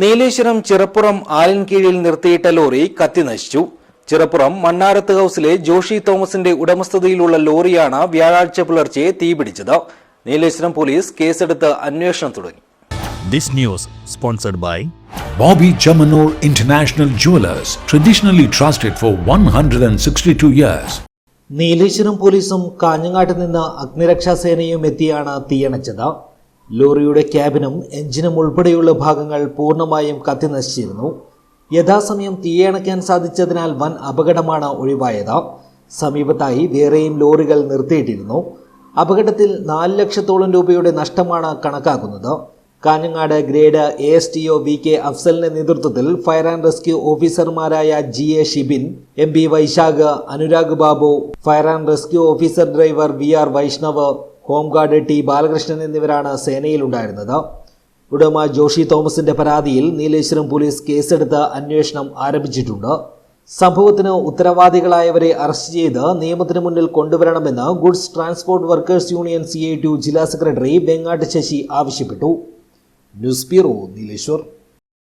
നീലേശ്വരം ചിറപ്പുറം ആലൻകീഴിൽ നിർത്തിയിട്ട ലോറി കത്തിനശിച്ചു. ചിറപ്പുറം മണ്ണാരത്ത് ഹൌസിലെ ജോഷി തോമസിന്റെ ഉടമസ്ഥതയിലുള്ള ലോറിയാണ് വ്യാഴാഴ്ച പുലർച്ചെ തീപിടിച്ചത്. നീലേശ്വരം പോലീസ് കേസെടുത്ത് അന്വേഷണം തുടങ്ങി. This news sponsored by Bobby Chamanur International Jewelers, traditionally trusted for 162 years. Nileshwaram പോലീസും കാഞ്ഞങ്ങാട്ട് നിന്ന് അഗ്നിരക്ഷാസേനയും എത്തിയാണ് തീയണച്ചത്. ലോറിയുടെ ക്യാബിനും എഞ്ചിനും ഉൾപ്പെടെയുള്ള ഭാഗങ്ങൾ പൂർണ്ണമായും കത്തിനശിച്ചിരുന്നു. യഥാസമയം തീയണയ്ക്കാൻ സാധിച്ചതിനാൽ വൻ അപകടമാണ് ഒഴിവായത്. സമീപത്തായി വേറെയും ലോറികൾ നിർത്തിയിട്ടിരുന്നു. അപകടത്തിൽ 4 ലക്ഷത്തോളം രൂപയുടെ നഷ്ടമാണ് കണക്കാക്കുന്നത്. കാഞ്ഞങ്ങാട് ഗ്രേഡ് ASTO VK അഫ്സലിന്റെ നേതൃത്വത്തിൽ ഫയർ ആൻഡ് റെസ്ക്യൂ ഓഫീസർമാരായ GA Shibin, MB Vaishakh, Anurag Babu, fire and rescue officer driver VR Vaishnav, home guard T Balakrishnan എന്നിവരാണ് സേനയിലുണ്ടായിരുന്നത്. ഉടമ ജോഷി തോമസിന്റെ പരാതിയിൽ നീലേശ്വരം പോലീസ് കേസെടുത്ത് അന്വേഷണം ആരംഭിച്ചിട്ടുണ്ട്. സംഭവത്തിന് ഉത്തരവാദികളായവരെ അറസ്റ്റ് ചെയ്ത് നിയമത്തിന് മുന്നിൽ കൊണ്ടുവരണമെന്ന് goods transport workers union CITU ജില്ലാ സെക്രട്ടറി വെങ്ങാട്ട് ശശി ആവശ്യപ്പെട്ടു. News bureau, Nileshwar.